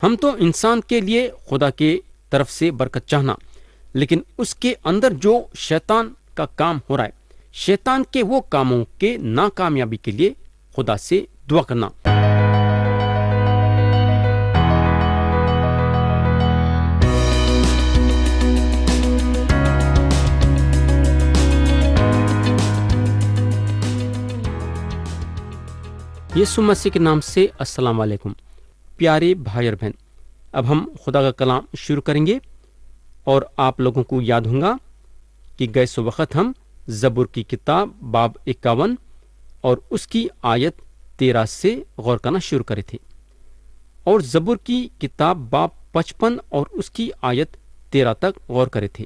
ہم تو انسان کے لیے خدا کے طرف سے برکت چاہنا، لیکن اس کے اندر جو شیطان کا کام ہو رہا ہے، شیطان کے وہ کاموں کے ناکامیابی کے لیے خدا سے دعا کرنا۔ یسوع مسیح کے نام سے السلام علیکم پیارے بھائی اور بہن، اب ہم خدا کا کلام شروع کریں گے، اور آپ لوگوں کو یاد ہوگا کہ گئے سو وقت ہم زبور کی کتاب باب 51 اور اس کی آیت 13 سے غور کرنا شروع کرے تھے، اور زبور کی کتاب باب 55 اور اس کی آیت 13 تک غور کرے تھے۔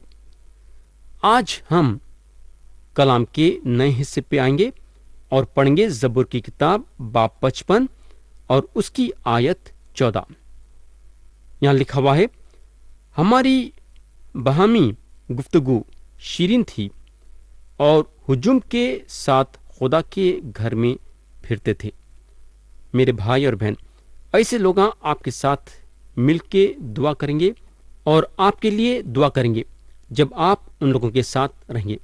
آج ہم کلام کے نئے حصے پہ آئیں گے اور پڑھیں گے زبور کی کتاب باب 55 اور اس کی آیت 14۔ یہاں لکھا ہوا ہے، ہماری باہمی گفتگو شیرین تھی اور ہجوم کے ساتھ خدا کے گھر میں پھرتے تھے۔ میرے بھائی اور بہن، ایسے لوگ آپ کے ساتھ مل کے دعا کریں گے اور آپ کے لیے دعا کریں گے جب آپ ان لوگوں کے ساتھ رہیں گے،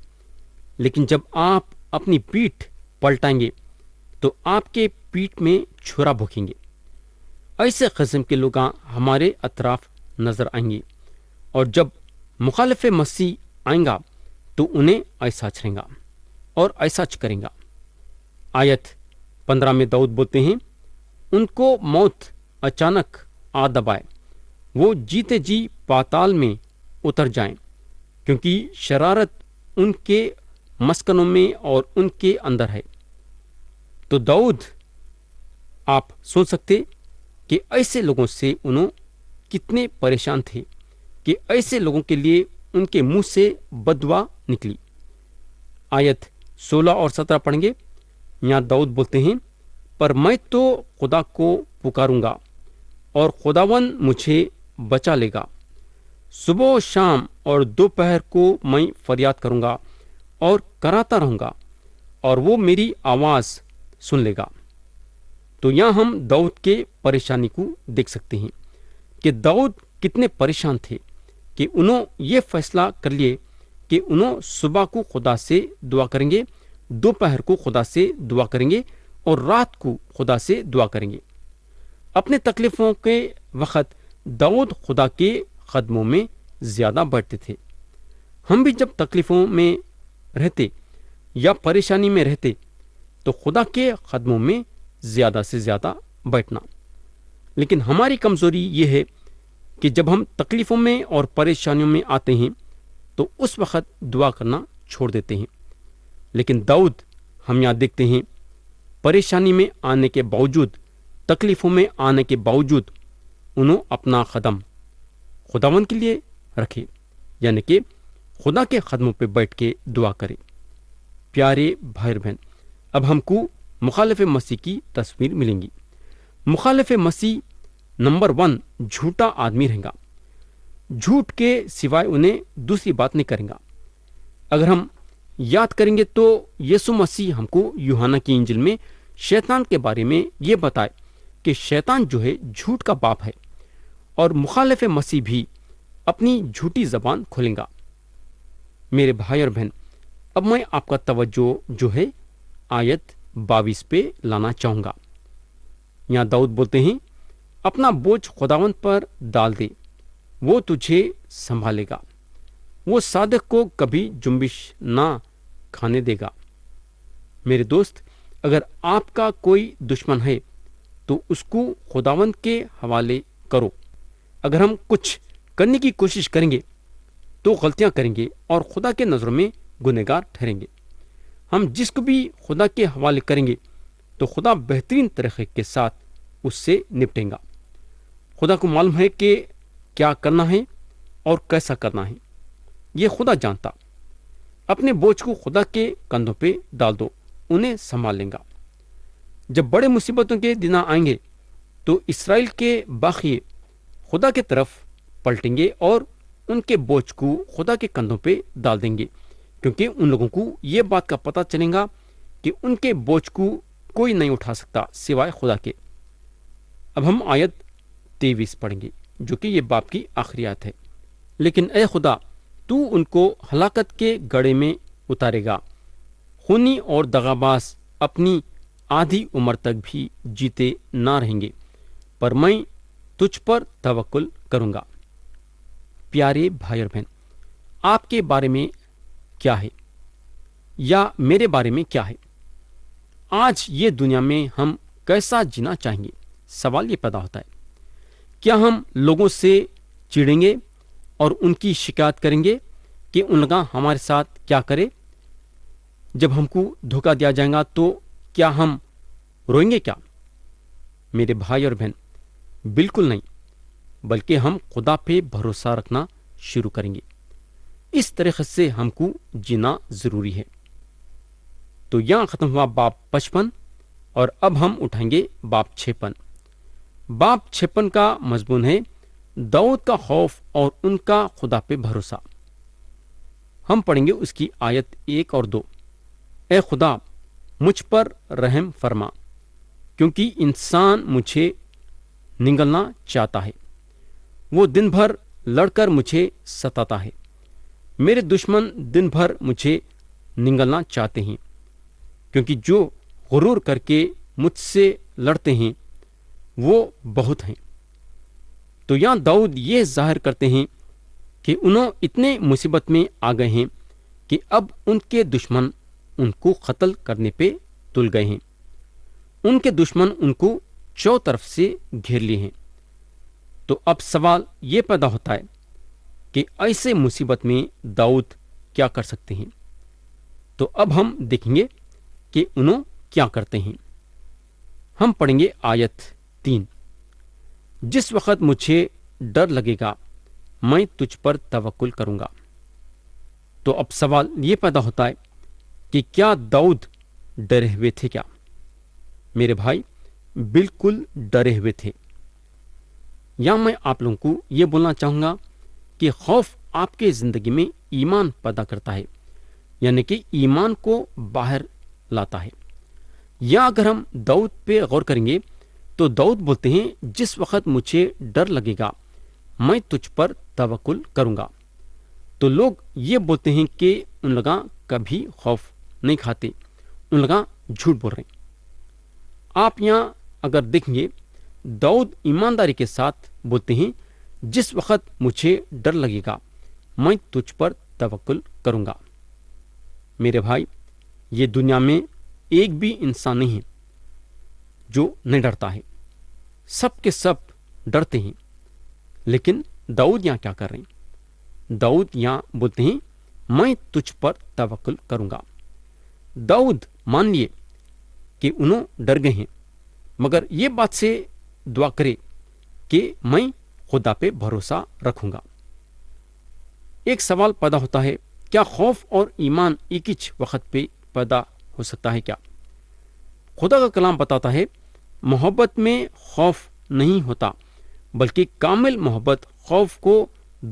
لیکن جب آپ اپنی پیٹھ پلٹائیں گے تو آپ کے پیٹھ میں چھرا بھوکیں گے۔ ایسے قسم کے لوگ ہمارے اطراف نظر آئیں گے، اور جب مخالف مسیح آئیں گا تو انہیں ایسا چھڑیں گا اور ایسا کریں گا۔ آیت 15 میں داؤد بولتے ہیں، ان کو موت اچانک آ دبائے، وہ جیتے جی پاتال میں اتر جائیں، کیونکہ شرارت ان کے مسکنوں میں اور ان کے اندر ہے۔ تو داؤد، آپ سوچ سکتے کہ ایسے لوگوں سے انہوں کتنے پریشان تھے کہ ایسے لوگوں کے لیے ان کے منہ سے بددعا نکلی۔ آیت 16 اور 17 پڑھیں گے۔ یہاں داؤد بولتے ہیں، پر میں تو خدا کو پکاروں گا اور خداوند مجھے بچا لے گا۔ صبح و شام اور دوپہر کو میں فریاد کروں گا اور کراتا رہوں گا، اور وہ میری آواز سن لے گا۔ تو یہاں ہم داؤد کے پریشانی کو دیکھ سکتے ہیں کہ داؤد کتنے پریشان تھے کہ انہوں یہ فیصلہ کر لیے کہ انہوں صبح کو خدا سے دعا کریں گے، دوپہر کو خدا سے دعا کریں گے، اور رات کو خدا سے دعا کریں گے۔ اپنے تکلیفوں کے وقت داؤد خدا کے قدموں میں زیادہ بیٹھتے تھے۔ ہم بھی جب تکلیفوں میں رہتے یا پریشانی میں رہتے تو خدا کے قدموں میں زیادہ سے زیادہ بیٹھنا۔ لیکن ہماری کمزوری یہ ہے کہ جب ہم تکلیفوں میں اور پریشانیوں میں آتے ہیں تو اس وقت دعا کرنا چھوڑ دیتے ہیں۔ لیکن داؤد، ہم یہاں دیکھتے ہیں، پریشانی میں آنے کے باوجود، تکلیفوں میں آنے کے باوجود، انہوں اپنا قدم خداوند کے لیے رکھے، یعنی کہ خدا کے قدموں پہ بیٹھ کے دعا کرے۔ پیارے بھائی بہن، اب ہم کو مخالف مسیح کی تصویر ملیں گی۔ مخالف مسیح نمبر 1 جھوٹا آدمی رہے گا، جھوٹ کے سوائے انہیں دوسری بات نہیں کرے گا۔ اگر ہم یاد کریں گے تو یسوع مسیح ہم کو یوحنا کی انجیل میں شیطان کے بارے میں یہ بتائے کہ شیطان جو ہے جھوٹ کا باپ ہے، اور مخالف مسیح بھی اپنی جھوٹی زبان کھولیں گا۔ میرے بھائی اور بہن، اب میں آپ کا توجہ جو ہے آیت 22 پہ لانا چاہوں گا۔ یہاں داؤد بولتے ہیں، اپنا بوجھ خداوند پر ڈال دے، وہ تجھے سنبھالے گا، وہ صادق کو کبھی جنبش نہ کھانے دے گا۔ میرے دوست، اگر آپ کا کوئی دشمن ہے تو اس کو خداوند کے حوالے کرو۔ اگر ہم کچھ کرنے کی کوشش کریں گے تو غلطیاں کریں گے اور خدا کے نظروں میں گنہگار ٹھہریں گے۔ ہم جس کو بھی خدا کے حوالے کریں گے تو خدا بہترین طریقے کے ساتھ اس سے نپٹیں گا۔ خدا کو معلوم ہے کہ کیا کرنا ہے اور کیسا کرنا ہے، یہ خدا جانتا۔ اپنے بوجھ کو خدا کے کندھوں پہ ڈال دو، انہیں سنبھال لیں گا۔ جب بڑے مصیبتوں کے دن آئیں گے تو اسرائیل کے باقی خدا کی طرف پلٹیں گے اور ان کے بوجھ کو خدا کے کندھوں پہ ڈال دیں گے، کیونکہ ان لوگوں کو یہ بات کا پتہ چلے گا کہ ان کے بوجھ کو کوئی نہیں اٹھا سکتا سوائے خدا کے۔ اب ہم آیت 23 پڑھیں گے، جو کہ یہ باب کی آخری آیت ہے۔ لیکن اے خدا، تو ان کو ہلاکت کے گڑھے میں اتارے گا، خونی اور دغاباز اپنی آدھی عمر تک بھی جیتے نہ رہیں گے، پر میں تجھ پر توکل کروں گا۔ پیارے بھائی اور بہن، آپ کے بارے میں کیا ہے یا میرے بارے میں کیا ہے؟ آج یہ دنیا میں ہم کیسا جینا چاہیں گے؟ سوال یہ پیدا ہوتا ہے، کیا ہم لوگوں سے چڑیں گے اور ان کی شکایت کریں گے کہ ان لوگاں ہمارے ساتھ کیا کرے؟ جب ہم کو دھوکہ دیا جائے گا تو کیا ہم روئیں گے کیا؟ میرے بھائی اور بہن، بالکل نہیں، بلکہ ہم خدا پہ بھروسہ رکھنا شروع کریں گے۔ اس طریقے سے ہم کو جینا ضروری ہے۔ تو یہاں ختم ہوا باب 55 اور اب ہم اٹھائیں گے باب 56۔ باب 56 کا مضمون ہے داؤد کا خوف اور ان کا خدا پہ بھروسہ۔ ہم پڑھیں گے اس کی آیت 1 اور 2۔ اے خدا، مجھ پر رحم فرما، کیونکہ انسان مجھے نگلنا چاہتا ہے، وہ دن بھر لڑ کر مجھے ستاتا ہے۔ میرے دشمن دن بھر مجھے نگلنا چاہتے ہیں، کیونکہ جو غرور کر کے مجھ سے لڑتے ہیں وہ بہت ہیں۔ تو یہاں داؤد یہ ظاہر کرتے ہیں کہ انہوں اتنے مصیبت میں آ گئے ہیں کہ اب ان کے دشمن ان کو قتل کرنے پہ تل گئے ہیں۔ ان کے دشمن ان کو چو طرف سے گھیر لیے ہیں۔ تو اب سوال یہ پیدا ہوتا ہے کہ ایسے مصیبت میں داؤد کیا کر سکتے ہیں؟ تو اب ہم دیکھیں گے کہ انہوں کیا کرتے ہیں۔ ہم پڑھیں گے آیت 3۔ جس وقت مجھے ڈر لگے گا میں تجھ پر توکل کروں گا۔ تو اب سوال یہ پیدا ہوتا ہے کہ کیا داؤد ڈرے ہوئے تھے کیا؟ میرے بھائی، بالکل ڈرے ہوئے تھے۔ یا میں آپ لوگوں کو یہ بولنا چاہوں گا کہ خوف آپ کے زندگی میں ایمان پیدا کرتا ہے، یعنی کہ ایمان کو باہر لاتا ہے۔ یا اگر ہم داؤد پہ غور کریں گے تو داؤد بولتے ہیں جس وقت مجھے ڈر لگے گا میں تجھ پر توکل کروں گا۔ تو لوگ یہ بولتے ہیں کہ ان لوگاں کبھی خوف نہیں کھاتے، ان لوگاں جھوٹ بول رہے ہیں۔ آپ یہاں اگر دیکھیں گے داؤد ایمانداری کے ساتھ بولتے ہیں جس وقت مجھے ڈر لگے گا میں تجھ پر توکل کروں گا۔ میرے بھائی، یہ دنیا میں ایک بھی انسان نہیں ہے جو نہیں ڈرتا ہے، سب کے سب ڈرتے ہیں۔ لیکن داؤد یہاں کیا کر رہے ہیں؟ داؤد یہاں بولتے ہیں میں تجھ پر توکل کروں گا۔ داؤد مان لیے کہ انہوں ڈر گئے ہیں، مگر یہ بات سے دعا کرے کہ میں خدا پہ بھروسہ رکھوں گا۔ ایک سوال پیدا ہوتا ہے، کیا خوف اور ایمان ایک ہی وقت پہ پیدا ہو سکتا ہے کیا؟ خدا کا کلام بتاتا ہے محبت میں خوف نہیں ہوتا، بلکہ کامل محبت خوف کو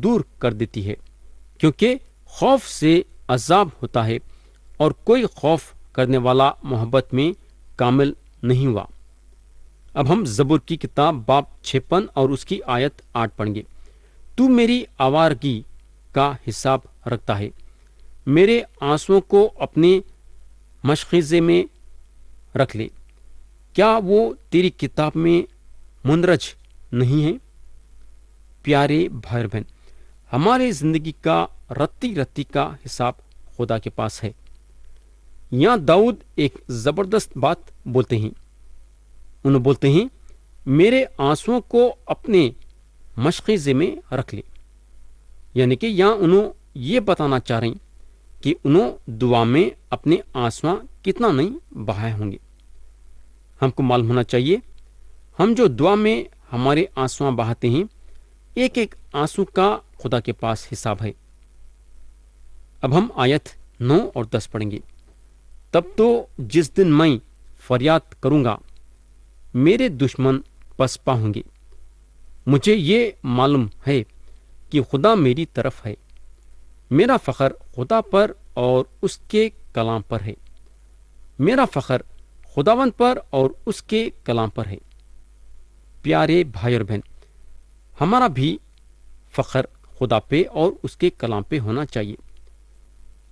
دور کر دیتی ہے، کیونکہ خوف سے عذاب ہوتا ہے اور کوئی خوف کرنے والا محبت میں کامل نہیں ہوا۔ اب ہم زبور کی کتاب باب 56 اور اس کی آیت 8 پڑھیں گے۔ تو میری آوارگی کا حساب رکھتا ہے، میرے آنسوؤں کو اپنے مشخیزے میں رکھ لے، کیا وہ تیری کتاب میں مندرج نہیں ہے؟ پیارے بھائی اور بہن، ہمارے زندگی کا رتی رتی کا حساب خدا کے پاس ہے۔ یہاں داؤد ایک زبردست بات بولتے ہیں، انہوں بولتے ہیں میرے آنسوؤں کو اپنے مشخیزے میں رکھ لے، یعنی کہ یہاں انہوں یہ بتانا چاہ رہے ہیں کہ انہوں دعا میں اپنے آنسواں کتنا نہیں بہائے ہوں گے۔ ہم کو معلوم ہونا چاہیے ہم جو دعا میں ہمارے آنسواں بہاتے ہیں، ایک ایک آنسو کا خدا کے پاس حساب ہے۔ اب ہم آیت 9 اور 10 پڑھیں گے۔ تب تو جس دن میں فریاد کروں گا میرے دشمن پسپا ہوں گے۔ مجھے یہ معلوم ہے کہ خدا میری طرف ہے، میرا فخر خدا پر اور اس کے کلام پر ہے، میرا فخر خداوند پر اور اس کے کلام پر ہے۔ پیارے بھائی اور بہن، हमारा भी फ़ख्र खुदा पे और उसके कलाम पे होना चाहिए।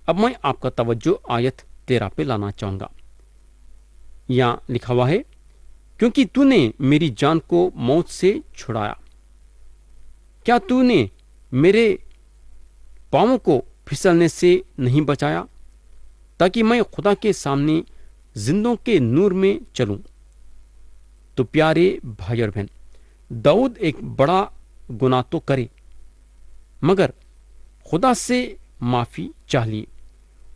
अब मैं आपका तवज्जो आयत 13 पे लाना चाहूँगा। यहाँ लिखा हुआ है, क्योंकि तूने मेरी जान को मौत से छुड़ाया। क्या तूने मेरे पाँवों को फिसलने से नहीं बचाया, ताकि मैं खुदा के सामने जिंदों के नूर में चलूं। तो प्यारे भाई और बहन, दाऊद एक बड़ा गुनाह तो करे, मगर खुदा से माफ़ी चाह ली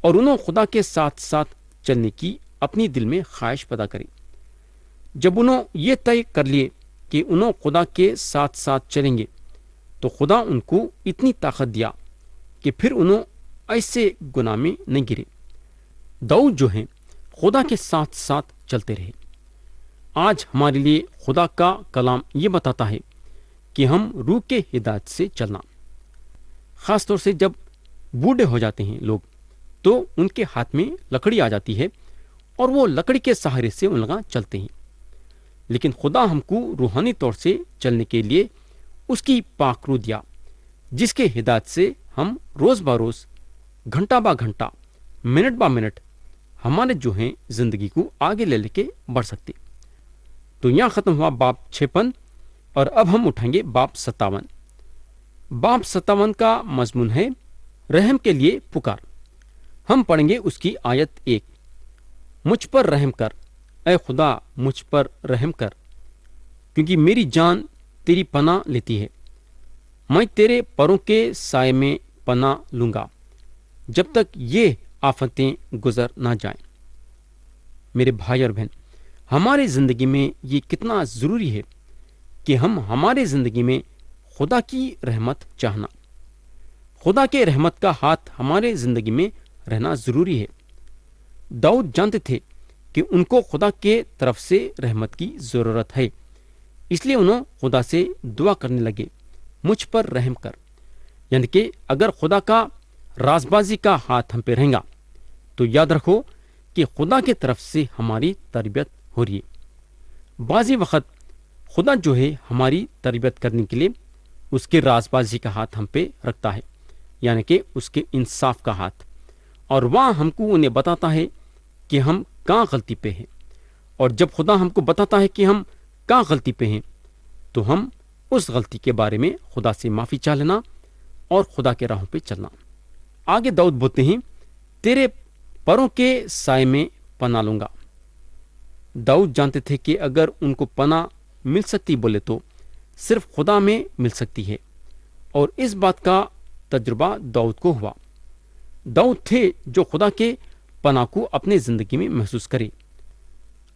और उन्होंने खुदा के साथ साथ चलने की अपनी दिल में ख्वाहिश पैदा करी। जब उन्होंने ये तय कर लिए कि उन्होंने खुदा के साथ साथ चलेंगे, तो खुदा उनको इतनी ताकत दिया कि फिर उन्होंने ऐसे गुनाह में नहीं गिरे। दाऊद जो हैं खुदा के साथ साथ चलते रहे। आज हमारे लिए खुदा का कलाम ये बताता है कि हम रूह के हिदायत से चलना। ख़ास तौर से जब बूढ़े हो जाते हैं लोग, तो उनके हाथ में लकड़ी आ जाती है और वो लकड़ी के सहारे से उन लगा चलते हैं। लेकिन खुदा हमको रूहानी तौर से चलने के लिए उसकी पाक रूह दिया, जिसके हिदायत से हम रोज़ ब रोज़, घंटा बा घंटा, मिनट बा मिनट हमारे जो हैं जिंदगी को आगे ले लेके बढ़ सकते। तो यहाँ ख़त्म हुआ बाब 56 और अब हम उठाएंगे बाब 57। बाब 57 का मजमून है रहम के लिए पुकार। हम पढ़ेंगे उसकी आयत 1। मुझ पर रहम कर, ऐ खुदा मुझ पर रहम कर, क्योंकि मेरी जान तेरी पनाह लेती है। मैं तेरे परों के साए में पनाह लूँगा जब तक ये आफतें गुजर ना जाएं। मेरे भाई और बहन, हमारे ज़िंदगी में ये कितना ज़रूरी है कि हम हमारे ज़िंदगी में खुदा की रहमत चाहना, खुदा के रहमत का हाथ हमारे ज़िंदगी में रहना ज़रूरी है। दाऊद जानते थे कि उनको खुदा के तरफ से रहमत की ज़रूरत है, इसलिए उन्होंने खुदा से दुआ करने लगे, मुझ पर रहम कर। यानी कि अगर खुदा का राजबाजी का हाथ हम पे रहेगा, तो याद रखो कि खुदा की तरफ से हमारी तरबियत हो रही है। बाज़ी वक़्त खुदा जो है हमारी तरबियत करने के लिए उसके राजबाजी का हाथ हम पे रखता है, यानी कि उसके इंसाफ का हाथ, और वहाँ हमको उन्हें बताता है कि हम कहाँ गलती पे हैं। और जब खुदा हमको बताता है कि हम कहाँ गलती पे हैं, तो हम उस गलती के बारे में खुदा से माफ़ी चाह लेना और खुदा के राहों पे चलना। आगे दाऊद बोलते हैं, तेरे परों के साए में पनाह लूँगा। दाऊद जानते थे कि अगर उनको पनाह मिल सकती बोले तो सिर्फ खुदा में मिल सकती है, और इस बात का तजुर्बा दाऊद को हुआ। दाऊद थे जो खुदा के पनाह को अपने ज़िंदगी में महसूस करे।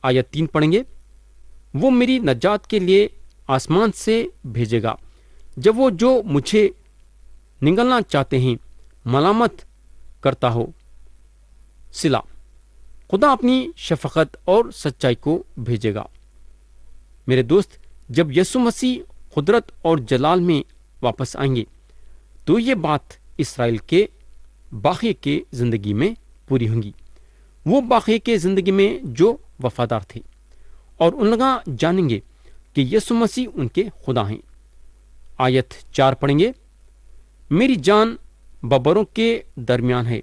आयत 3 पढ़ेंगे, वो मेरी नजात के लिए आसमान से भेजेगा, जब वो जो मुझे निगलना चाहते हैं मलामत करता हो। सिला, खुदा अपनी शफकत और सच्चाई को भेजेगा। मेरे दोस्त, जब यीशु मसीह कुदरत और जलाल में वापस आएंगे, तो ये बात इसराइल के बाकी के ज़िंदगी में पूरी होंगी। वो बाकी के ज़िंदगी में जो वफादार थे, और उन लोग जानेंगे कि यीशु मसीह उनके खुदा हैं। आयत 4 पढ़ेंगे, मेरी जान बबरों के दरमियान है,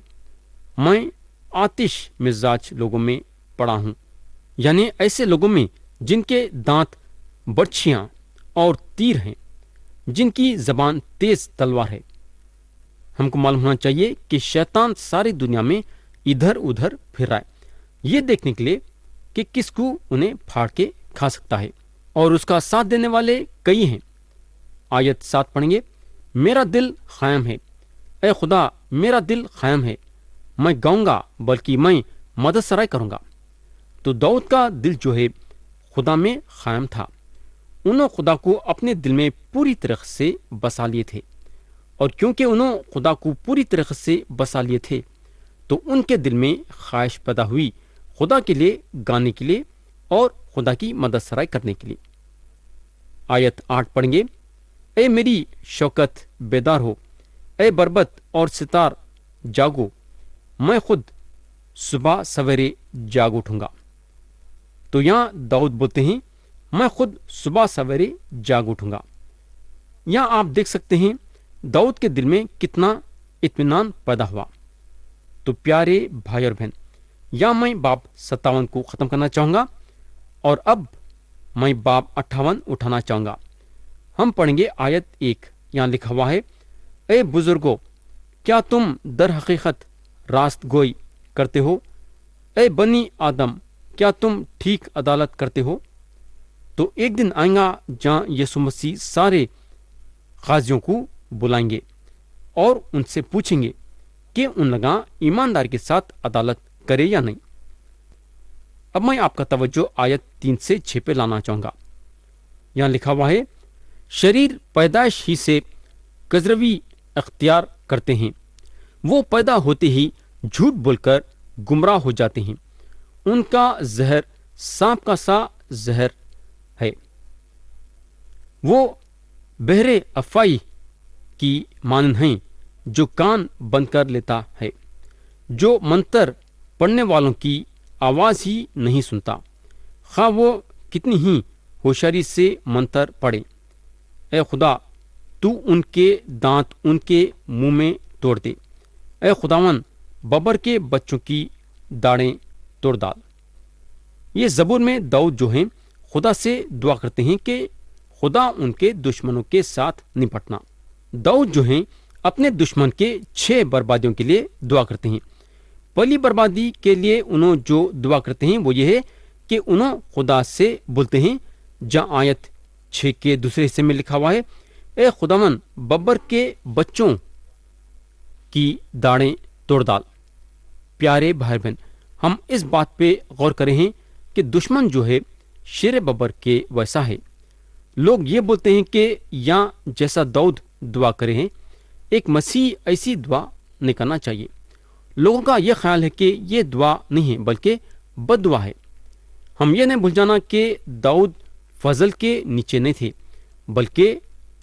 मैं आतिश मिजाज लोगों में पड़ा हूँ। यानी ऐसे लोगों में जिनके दांत बर्छियाँ और तीर हैं, जिनकी जबान तेज तलवार है। हमको मालूम होना चाहिए कि शैतान सारी दुनिया में इधर उधर फिर रहा है, ये देखने के लिए कि किसको उन्हें फाड़ के खा सकता है, और उसका साथ देने वाले कई हैं। आयत 7 पढ़ेंगे, मेरा दिल कायम है, ऐ खुदा मेरा दिल कायम है, मैं गाऊंगा बल्कि मैं मदद सराय करूंगा। तो दाऊद का दिल जो है खुदा में कायम था। उन्होंने खुदा को अपने दिल में पूरी तरह से बसा लिए थे, और क्योंकि उन्होंने खुदा को पूरी तरह से बसा लिए थे, तो उनके दिल में ख्वाहिश पैदा हुई खुदा के लिए गाने के लिए और खुदा की मदद सराय करने के लिए। आयत 8 पढ़ेंगे, ए मेरी शौकत बेदार हो, ए बरबत और सितार जागो, मैं खुद सुबह सवेरे जाग उठूंगा। तो यहाँ दाऊद बोलते हैं, मैं खुद सुबह सवेरे जाग उठूंगा। यहाँ आप देख सकते हैं दाऊद के दिल में कितना इत्मीनान पैदा हुआ। तो प्यारे भाई और बहन, या मैं बाब 57 को खत्म करना चाहूंगा और अब मैं बाब 58 उठाना चाहूंगा। हम पढ़ेंगे आयत 1। यहाँ लिखा हुआ है, ए बुजुर्गो, क्या तुम दर हकीकत रास्त गोई करते हो? ए बनी आदम, क्या तुम ठीक अदालत करते हो? तो एक दिन आएगा जहाँ यीशु मसीह सारे काजियों को बुलाएंगे और उनसे पूछेंगे कि उन लगा ईमानदार के साथ अदालत करे या नहीं। अब मैं आपका तवज्जो आयत 3 से 6 पे लाना चाहूंगा। यहां लिखा हुआ है, शरीर पैदाइश ही से कजरवी अख्तियार करते हैं, वो पैदा होते ही झूठ बोलकर गुमराह हो जाते हैं, उनका जहर सांप का सा जहर है, वो बहरे अफवाही की मानन हैं जो कान बंद कर लेता है, जो मंत्र पढ़ने वालों की आवाज ही नहीं सुनता, खा वो कितनी ही होशियारी से मंत्र पढ़े। ए खुदा, तू उनके दांत उनके मुंह में तोड़ दे। ए खुदावन, बबर के बच्चों की दाढ़ें तोड़ डाल। ये ज़बूर में दाऊद जो हैं खुदा से दुआ करते हैं कि खुदा उनके दुश्मनों के साथ निपटना। दाऊद जो हैं अपने दुश्मन के 6 बर्बादियों के लिए दुआ करते हैं। पहली बर्बादी के लिए उन्होंने जो दुआ करते हैं वो ये है कि उन्होंने खुदा से बोलते हैं, जहाँ आयत 6 के दूसरे हिस्से में लिखा हुआ है, ए खुदावन, बब्बर के बच्चों की दाढ़ें तोड़ डाल। प्यारे भाई बहन, हम इस बात पे गौर करें हैं कि दुश्मन जो है शेर बब्बर के वैसा है। लोग ये बोलते हैं कि यहाँ जैसा दाऊद दुआ करे हैं, एक मसीह ऐसी दुआ नहीं करना चाहिए। लोगों का यह ख्याल है कि ये दुआ नहीं है बल्कि बद दुआ है। हम ये नहीं भूल जाना कि दाऊद फजल के नीचे नहीं थे बल्कि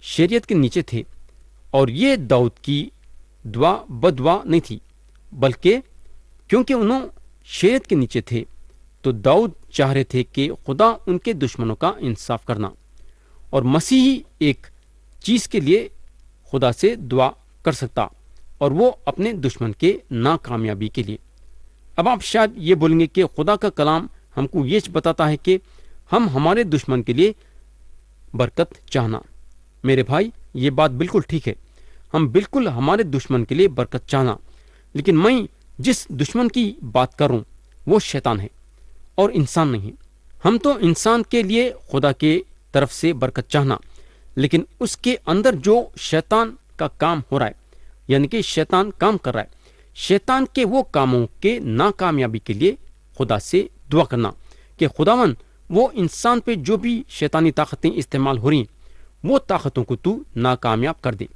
शरीयत के नीचे थे, और ये दाऊद की दुआ बद दुआ नहीं थी, बल्कि क्योंकि उन्होंने शरीयत के नीचे थे तो दाऊद चाह रहे थे कि खुदा उनके दुश्मनों का इंसाफ करना, और मसीही एक चीज के लिए खुदा से दुआ कर सकता, और वो अपने दुश्मन के नाकामयाबी के लिए। अब आप शायद ये बोलेंगे कि खुदा का कलाम हमको ये बताता है कि हम हमारे दुश्मन के लिए बरकत चाहना। मेरे भाई, ये बात बिल्कुल ठीक है, हम बिल्कुल हमारे दुश्मन के लिए बरकत चाहना, लेकिन मैं जिस दुश्मन की बात कर रहा हूं वो शैतान है और इंसान नहीं। हम तो इंसान के लिए खुदा के तरफ से बरकत चाहना, लेकिन उसके अंदर जो शैतान का काम हो रहा है, यानी कि शैतान काम कर रहा है, शैतान के वो कामों के नाकामयाबी के लिए खुदा से दुआ करना कि खुदावन, वो इंसान पे जो भी शैतानी ताकतें इस्तेमाल हो रही वो ताकतों को तू नाकामयाब कर दे,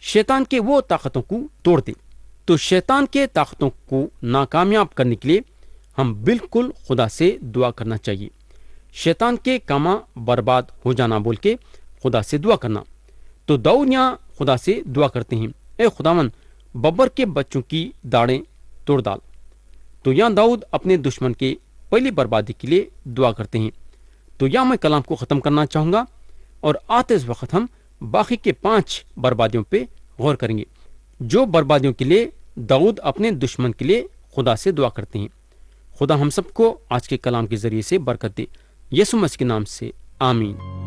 शैतान के वो ताकतों को तोड़ दे। तो शैतान के ताकतों को नाकामयाब करने के लिए हम बिल्कुल खुदा से दुआ करना चाहिए। शैतान के कामा बर्बाद हो जाना बोल के खुदा से दुआ करना। तो दाऊद यहाँ खुदा से दुआ करते हैं, ए खुदावन, बब्बर के बच्चों की दाढ़ें तोड़ डाल। तो यहाँ दाऊद अपने दुश्मन के पहली बर्बादी के लिए दुआ करते हैं। तो यहाँ मैं कलाम को ख़त्म करना चाहूँगा और आते इस वक्त हम बाकी के 5 बर्बादियों पे गौर करेंगे, जो बर्बादियों के लिए दाऊद अपने दुश्मन के लिए खुदा से दुआ करते हैं। खुदा हम सबको आज के कलाम के जरिए से बरकत दे। यीशु मसीह के नाम से आमीन।